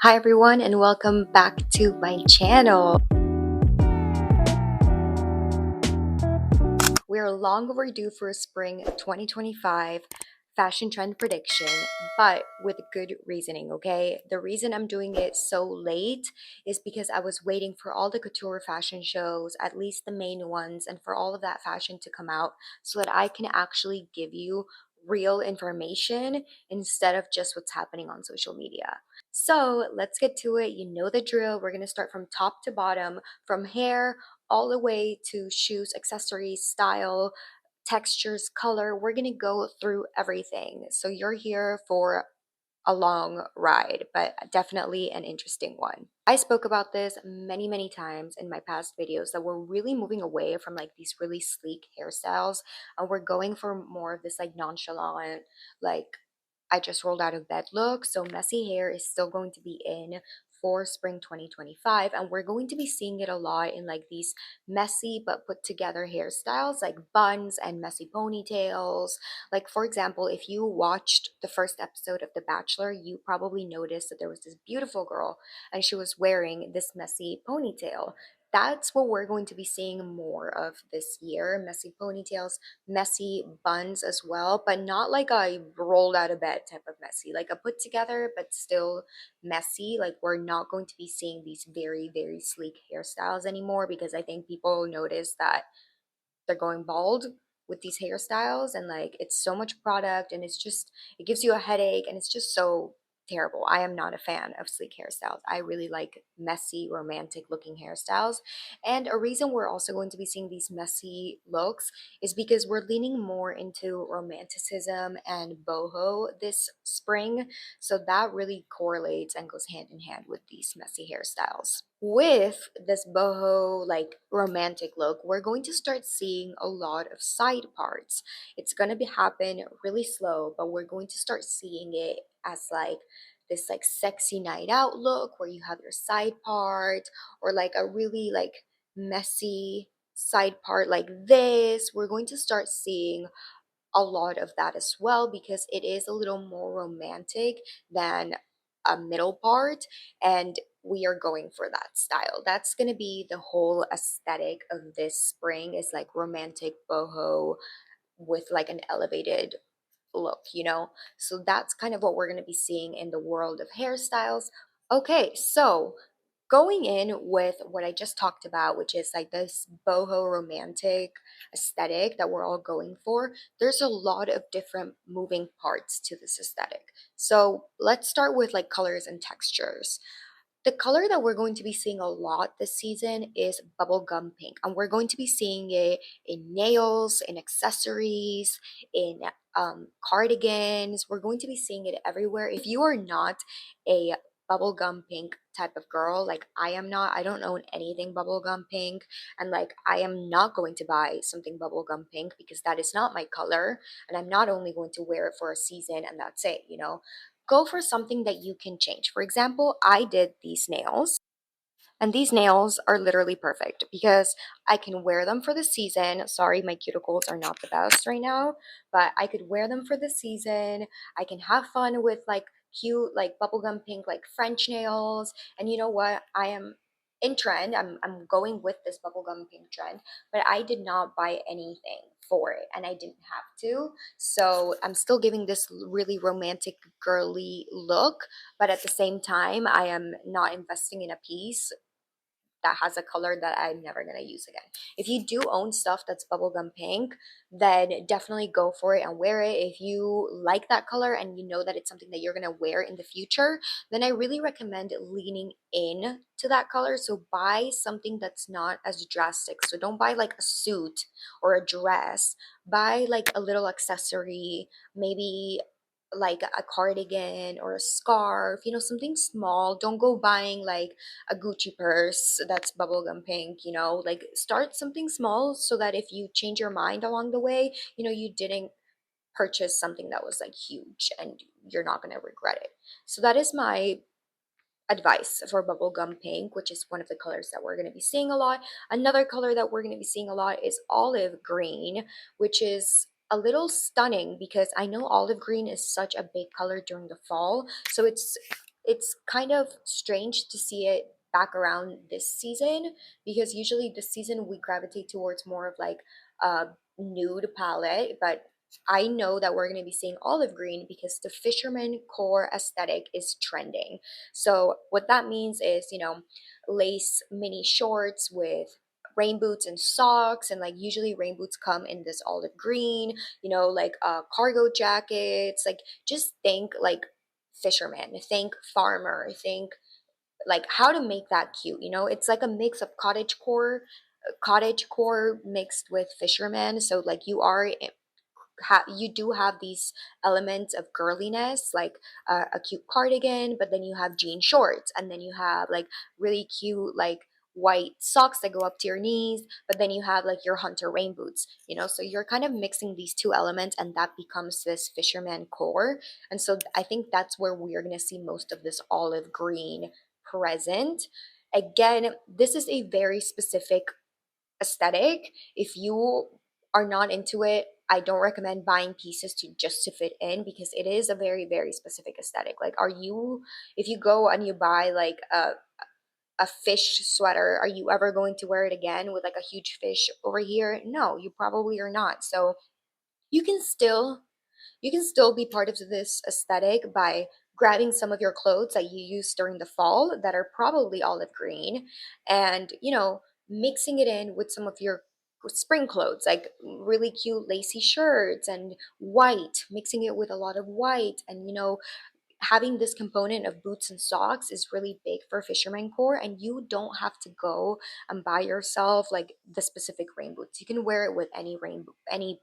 Hi everyone and welcome back to my channel. We're long overdue for a spring 2025 fashion trend prediction, but with good reasoning, okay? The reason I'm doing it so late is because I was waiting for all the couture fashion shows, at least the main ones, and for all of that fashion to come out so that I can actually give you real information instead of just what's happening on social media. So let's get to it. You know the drill. We're going to start from top to bottom, from hair all the way to shoes, accessories, style, textures, color. We're going to go through everything. So you're here for a long ride, but definitely an interesting one. I spoke about this many times in my past videos that we're really moving away from like these really sleek hairstyles and we're going for more of this like nonchalant, like I just rolled out of bed look. So messy hair is still going to be in for spring 2025, and we're going to be seeing it a lot in like these messy but put together hairstyles like buns and messy ponytails. Like for example, if you watched the first episode of The Bachelor, you probably noticed that there was this beautiful girl and she was wearing this messy ponytail. That's what we're going to be seeing more of this year, messy ponytails, messy buns as well, but not like a rolled out of bed type of messy, like a put together but still messy. Like we're not going to be seeing these very sleek hairstyles anymore because I think people notice that they're going bald with these hairstyles and like it's so much product and it's just it gives you a headache and it's just so terrible. I am not a fan of sleek hairstyles. I really like messy romantic looking hairstyles, and a reason we're also going to be seeing these messy looks is because we're leaning more into romanticism and boho this spring, so that really correlates and goes hand in hand with these messy hairstyles. With this boho like romantic look, we're going to start seeing a lot of side parts. It's going to be happen really slow, but we're going to start seeing it as like this like sexy night out look where you have your side part, or like a really like messy side part like this. We're going to start seeing a lot of that as well because it is a little more romantic than a middle part, and we are going for that style. That's going to be the whole aesthetic of this spring, is like romantic boho with like an elevated look, you know? So that's kind of what we're going to be seeing in the world of hairstyles. Okay, so going in with what I just talked about, which is like this boho romantic aesthetic that we're all going for, there's a lot of different moving parts to this aesthetic. So let's start with like colors and textures. The color that we're going to be seeing a lot this season is bubblegum pink, and we're going to be seeing it in nails, in accessories, in cardigans. We're going to be seeing it everywhere. If you are not a bubblegum pink type of girl, like I am not, I don't own anything bubblegum pink, and like I am not going to buy something bubblegum pink because that is not my color, and I'm not only going to wear it for a season and that's it, you know. Go for something that you can change. For example, I did these nails, and these nails are literally perfect because I can wear them for the season. Sorry, my cuticles are not the best right now, but I could wear them for the season. I can have fun with like cute, like bubblegum pink, like French nails. And you know what? I am in trend. I'm going with this bubblegum pink trend, but I did not buy anything for it and I didn't have to. So I'm still giving this really romantic, girly look, but at the same time, I am not investing in a piece that has a color that I'm never going to use again. If you do own stuff that's bubblegum pink, then definitely go for it and wear it. If you like that color and you know that it's something that you're going to wear in the future, then I really recommend leaning in to that color. So buy something that's not as drastic. So don't buy like a suit or a dress. Buy like a little accessory, maybe like a cardigan or a scarf, you know, something small. Don't go buying like a Gucci purse that's bubblegum pink, you know, like start something small so that if you change your mind along the way, you know, you didn't purchase something that was like huge and you're not going to regret it. So that is my advice for bubblegum pink, which is one of the colors that we're going to be seeing a lot. Another color that we're going to be seeing a lot is olive green, which is a little stunning because I know olive green is such a big color during the fall. So it's kind of strange to see it back around this season, because usually this season we gravitate towards more of like a nude palette, but I know that we're going to be seeing olive green because the fisherman core aesthetic is trending. So what that means is, lace mini shorts with rain boots and socks, and like usually rain boots come in this olive green, like cargo jackets, like just think like fisherman, think farmer, think like how to make that cute. It's like a mix of cottage core mixed with fisherman. So like you do have these elements of girliness, like a cute cardigan, but then you have jean shorts, and then you have like really cute like white socks that go up to your knees, but then you have like your hunter rain boots, so you're kind of mixing these two elements, and that becomes this fisherman core. And so I think that's where we're going to see most of this olive green present. Again, this is a very specific aesthetic. If you are not into it, I don't recommend buying pieces to fit in, because it is a very, very specific aesthetic. Like, if you go and you buy like a fish sweater, are you ever going to wear it again with like a huge fish over here? No, you probably are not. So you can still you can still be part of this aesthetic by grabbing some of your clothes that you use during the fall that are probably olive green, and mixing it in with some of your spring clothes, like really cute lacy shirts and white, mixing it with a lot of white, and having this component of boots and socks is really big for fisherman core. And you don't have to go and buy yourself like the specific rain boots. You can wear it with any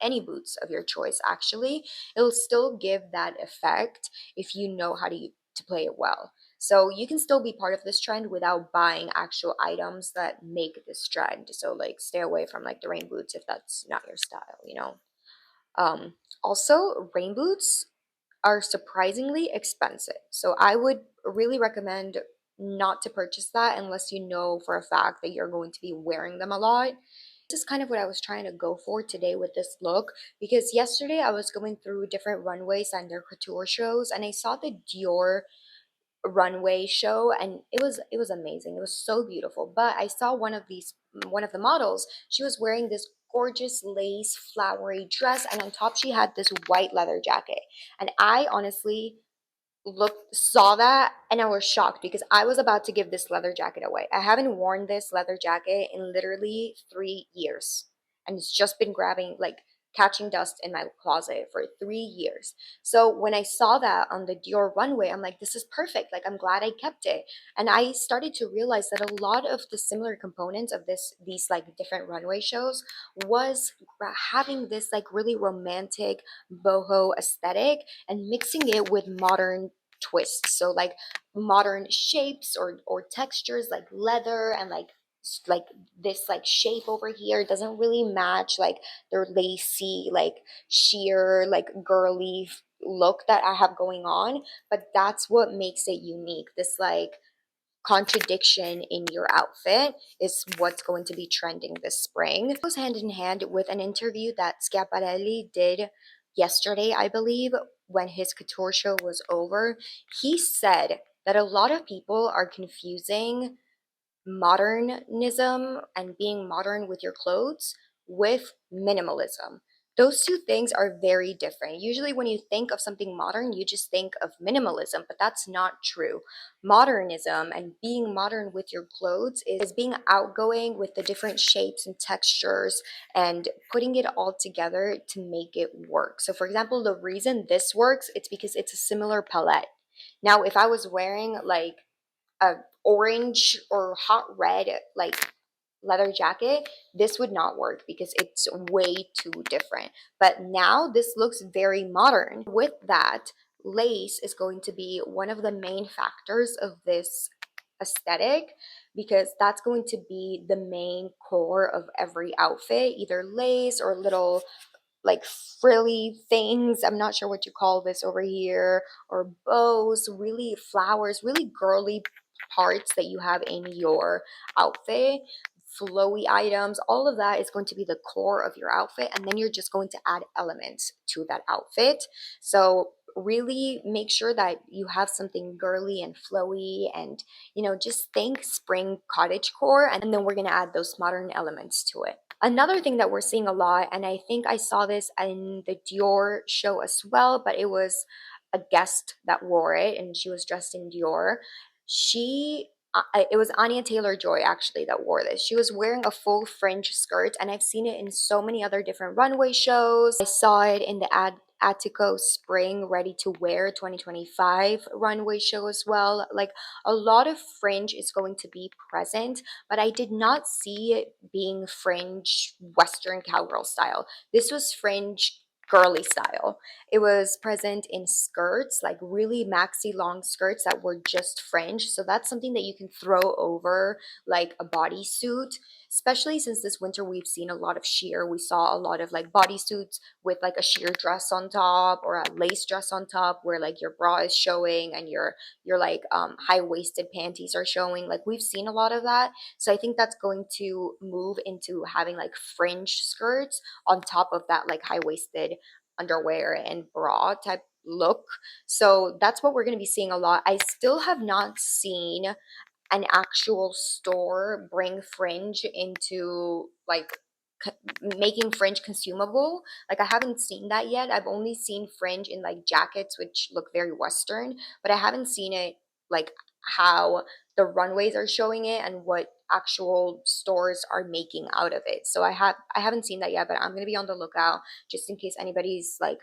any boots of your choice. Actually, it'll still give that effect if you know how to play it well. So you can still be part of this trend without buying actual items that make this trend. So like stay away from like the rain boots if that's not your style. Also, rain boots are surprisingly expensive. So I would really recommend not to purchase that unless you know for a fact that you're going to be wearing them a lot. This is kind of what I was trying to go for today with this look, because yesterday I was going through different runways and their couture shows, and I saw the Dior runway show, and it was amazing. It was so beautiful. But I saw one of the models, she was wearing this gorgeous lace flowery dress, and on top she had this white leather jacket. And I honestly saw that, and I was shocked because I was about to give this leather jacket away. I haven't worn this leather jacket in literally 3 years, and it's just been catching dust in my closet for 3 years. So when I saw that on the Dior runway, I'm like, this is perfect. Like, I'm glad I kept it. And I started to realize that a lot of the similar components of these like different runway shows was having this like really romantic boho aesthetic and mixing it with modern twists. So like modern shapes or textures like leather, and like this like shape over here doesn't really match like their lacy like sheer like girly look that I have going on, but that's what makes it unique. This like contradiction in your outfit is what's going to be trending this spring. It goes hand in hand with an interview that Schiaparelli did yesterday, I believe, when his couture show was over. He said that a lot of people are confusing modernism and being modern with your clothes with minimalism. Those two things are very different. Usually, when you think of something modern, you just think of minimalism, but that's not true. Modernism and being modern with your clothes is being outgoing with the different shapes and textures and putting it all together to make it work. So, for example, the reason this works, it's because it's a similar palette. Now, if I was wearing like a orange or hot red like leather jacket, this would not work because it's way too different. But now this looks very modern. With that, lace is going to be one of the main factors of this aesthetic, because that's going to be the main core of every outfit, either lace or little like frilly things. I'm not sure what you call this over here, or bows, really flowers, really girly parts that you have in your outfit, flowy items. All of that is going to be the core of your outfit, and then you're just going to add elements to that outfit. So really make sure that you have something girly and flowy and, just think spring cottagecore. And then we're going to add those modern elements to it. Another thing that we're seeing a lot, and I think I saw this in the Dior show as well, but it was a guest that wore it and she was dressed in Dior. It was Anya Taylor-Joy actually that wore this. She was wearing a full fringe skirt, and I've seen it in so many other different runway shows. I saw it in the Attico Spring Ready to Wear 2025 runway show as well. Like, a lot of fringe is going to be present, but I did not see it being fringe Western cowgirl style. This was fringe girly style. It was present in skirts, like really maxi long skirts that were just fringe. So that's something that you can throw over like a bodysuit, especially since this winter we've seen a lot of sheer. We saw a lot of like bodysuits with like a sheer dress on top or a lace dress on top where like your bra is showing and your like high-waisted panties are showing. Like, we've seen a lot of that. So I think that's going to move into having like fringe skirts on top of that like high-waisted underwear and bra type look. So that's what we're going to be seeing a lot. I still have not seen an actual store bring fringe into like making fringe consumable. Like, I haven't seen that yet. I've only seen fringe in like jackets which look very Western, but I haven't seen it like how the runways are showing it and what actual stores are making out of it. So I haven't seen that yet, but I'm going to be on the lookout just in case anybody's like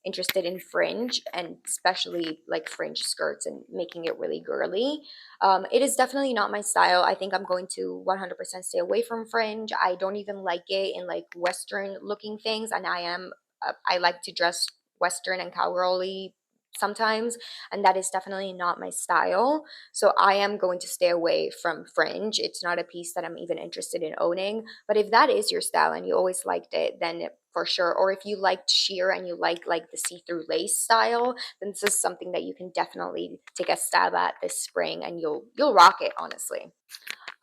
interested in fringe, and especially like fringe skirts and making it really girly. It is definitely not my style. I think I'm going to 100% stay away from fringe. I don't even like it in like Western looking things, and I like to dress Western and cowgirly sometimes, and that is definitely not my style. So I am going to stay away from fringe. It's not a piece that I'm even interested in owning. But if that is your style and you always liked it, then for sure. Or if you liked sheer and you like the see-through lace style, then this is something that you can definitely take a stab at this spring, and you'll rock it, honestly.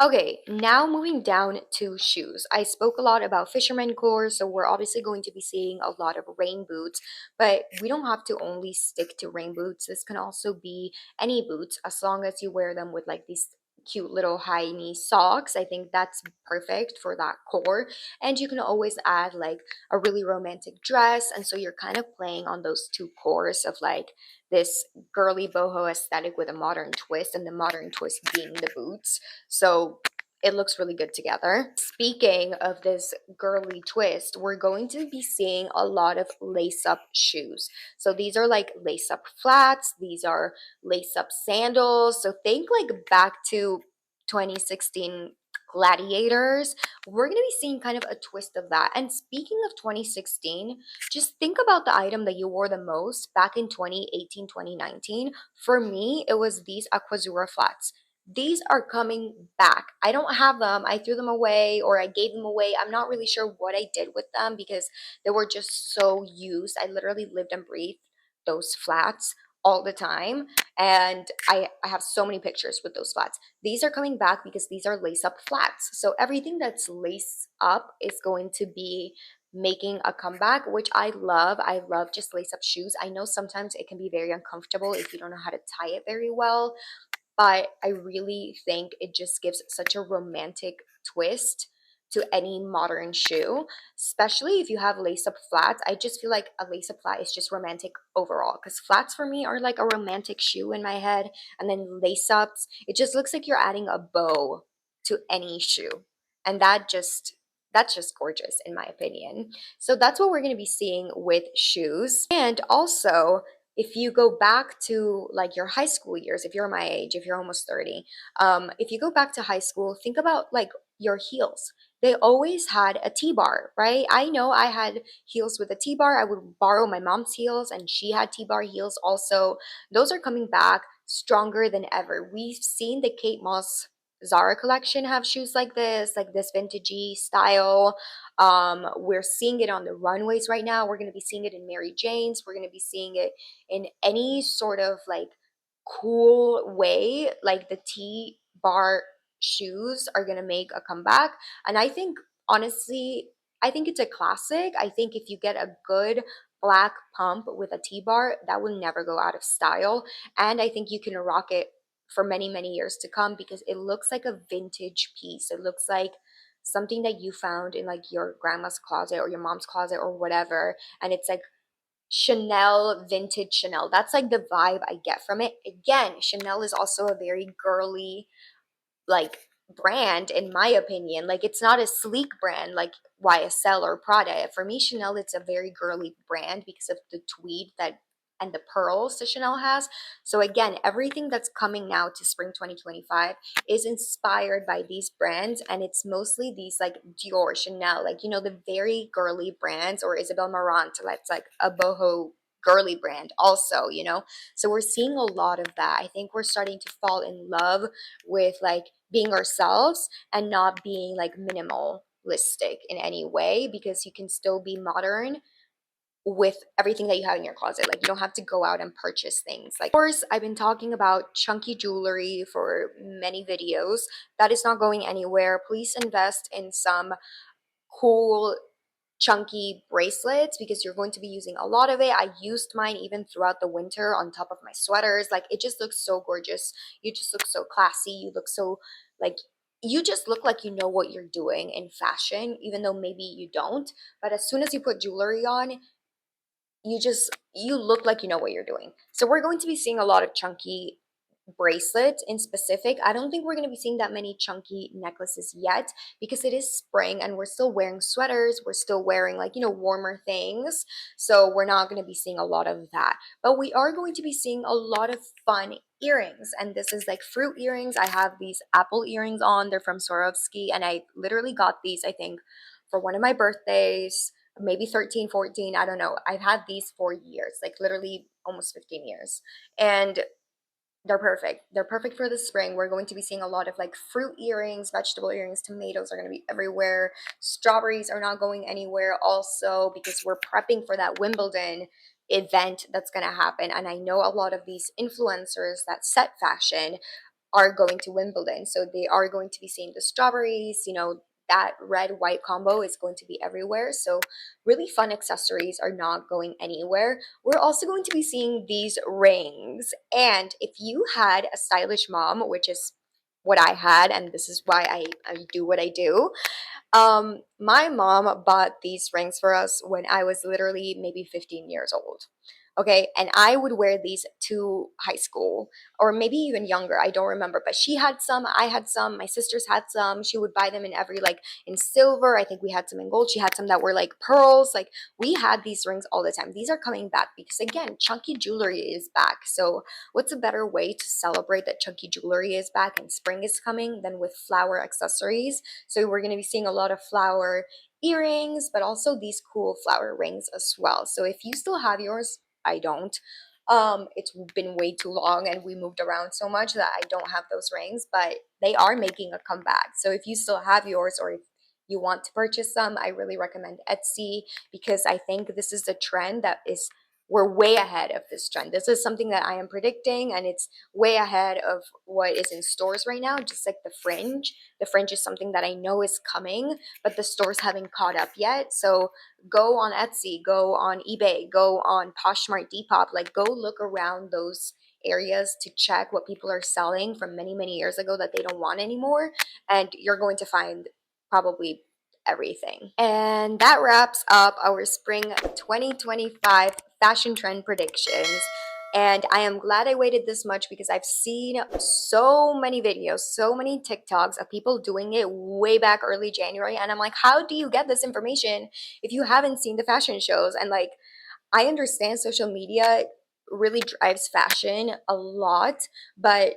Okay, now moving down to shoes. I spoke a lot about fisherman core, so we're obviously going to be seeing a lot of rain boots, but we don't have to only stick to rain boots. This can also be any boots as long as you wear them with like these cute little high knee socks. I think that's perfect for that core. And you can always add like a really romantic dress, and so you're kind of playing on those two cores of like this girly boho aesthetic with a modern twist, and the modern twist being the boots. So it looks really good together. Speaking of this girly twist, we're going to be seeing a lot of lace-up shoes. So these are like lace-up flats, these are lace-up sandals. So think like back to 2016 gladiators. We're going to be seeing kind of a twist of that. And speaking of 2016, just think about the item that you wore the most back in 2018, 2019. For me, it was these Aquazzura flats. These are coming back. I don't have them. I threw them away or I gave them away. I'm not really sure what I did with them because they were just so used. I literally lived and breathed those flats all the time. And I have so many pictures with those flats. These are coming back because these are lace up flats. So everything that's lace up is going to be making a comeback, which I love. I love just lace up shoes. I know sometimes it can be very uncomfortable if you don't know how to tie it very well, but I really think it just gives such a romantic twist to any modern shoe, especially if you have lace up flats. I just feel like a lace up flat is just romantic overall because flats for me are like a romantic shoe in my head, and then lace ups, it just looks like you're adding a bow to any shoe, and that's just gorgeous in my opinion. So that's what we're going to be seeing with shoes. And also, if you go back to like your high school years, if you're my age, if you're almost 30, if you go back to high school, think about like your heels. They always had a T-bar, right? I know I had heels with a T-bar. I would borrow my mom's heels and she had T-bar heels also. Those are coming back stronger than ever. We've seen the Kate Moss Zara collection have shoes like this vintagey style. We're seeing it on the runways right now. We're going to be seeing it in Mary Jane's. We're going to be seeing it in any sort of like cool way. Like the T bar shoes are going to make a comeback. And I think, honestly, I think it's a classic. I think if you get a good black pump with a T-bar, that will never go out of style. And I think you can rock it for many, many years to come because it looks like a vintage piece. It looks like something that you found in like your grandma's closet or your mom's closet or whatever. And it's like Chanel, vintage Chanel. That's like the vibe I get from it. Again, Chanel is also a very girly like brand in my opinion. Like it's not a sleek brand like YSL or Prada. For me, Chanel it's a very girly brand because of the tweed that and the pearls that Chanel has. So again, everything that's coming now to spring 2025 is inspired by these brands, and it's mostly these like Dior, Chanel, like the very girly brands, or Isabel Marant, that's like a boho girly brand also. So we're seeing a lot of that. I think we're starting to fall in love with like being ourselves and not being like minimalistic in any way, because you can still be modern with everything that you have in your closet. Like you don't have to go out and purchase things. Like, of course, I've been talking about chunky jewelry for many videos. That is not going anywhere. Please invest in some cool chunky bracelets because you're going to be using a lot of it. I used mine even throughout the winter on top of my sweaters. Like it just looks so gorgeous. You just look so classy. You look so like you just look like you know what you're doing in fashion, even though maybe you don't. But as soon as you put jewelry on, you look like you know what you're doing. So we're going to be seeing a lot of chunky bracelets in specific. I don't think we're going to be seeing that many chunky necklaces yet because it is spring and we're still wearing sweaters. We're still wearing like, warmer things. So we're not going to be seeing a lot of that. But we are going to be seeing a lot of fun earrings. And this is like fruit earrings. I have these apple earrings on. They're from Swarovski. And I literally got these, I think, for one of my birthdays, maybe 13, 14. I don't know. I've had these for years, like literally almost 15 years. And they're perfect. They're perfect for the spring. We're going to be seeing a lot of like fruit earrings, vegetable earrings, tomatoes are going to be everywhere. Strawberries are not going anywhere also because we're prepping for that Wimbledon event that's going to happen. And I know a lot of these influencers that set fashion are going to Wimbledon. So they are going to be seeing the strawberries, that red white combo is going to be everywhere. So really fun accessories are not going anywhere. We're also going to be seeing these rings. And if you had a stylish mom, which is what I had, and this is why I do what I do, my mom bought these rings for us when I was literally maybe 15 years old. Okay, and I would wear these to high school or maybe even younger. I don't remember, but she had some, I had some, my sisters had some. She would buy them in every like in silver. I think we had some in gold. She had some that were like pearls. Like we had these rings all the time. These are coming back because again, chunky jewelry is back. So what's a better way to celebrate that chunky jewelry is back and spring is coming than with flower accessories? So we're going to be seeing a lot of flower earrings, but also these cool flower rings as well. So if you still have yours, I don't. It's been way too long and we moved around so much that I don't have those rings, but they are making a comeback. So if you still have yours or if you want to purchase some, I really recommend Etsy because I think this is a trend that is we're way ahead of this trend. This is something that I am predicting and it's way ahead of what is in stores right now, just like the fringe. The fringe is something that I know is coming, but the stores haven't caught up yet. So go on Etsy, go on eBay, go on Poshmark, Depop, like go look around those areas to check what people are selling from many, many years ago that they don't want anymore. And you're going to find probably everything. And that wraps up our spring 2025 fashion trend predictions. And I am glad I waited this much because I've seen so many videos, so many TikToks of people doing it way back early January. And I'm like, how do you get this information if you haven't seen the fashion shows? And like, I understand social media really drives fashion a lot, but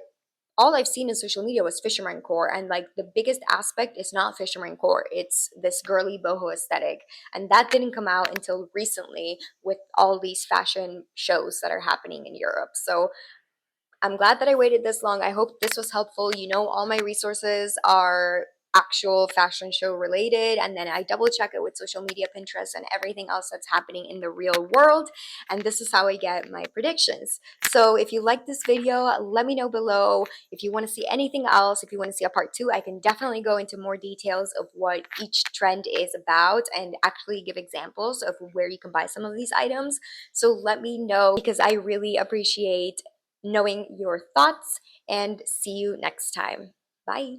all I've seen in social media was fisherman core, and like the biggest aspect is not fisherman core, it's this girly boho aesthetic, and that didn't come out until recently with all these fashion shows that are happening in Europe. So I'm glad that I waited this long. I hope this was helpful. All my resources are actual fashion show related, and then I double check it with social media, Pinterest, and everything else that's happening in the real world. And this is how I get my predictions. So if you like this video, let me know below. If you want to see anything else, if you want to see a part 2, I can definitely go into more details of what each trend is about and actually give examples of where you can buy some of these items. So let me know, because I really appreciate knowing your thoughts, and see you next time. Bye.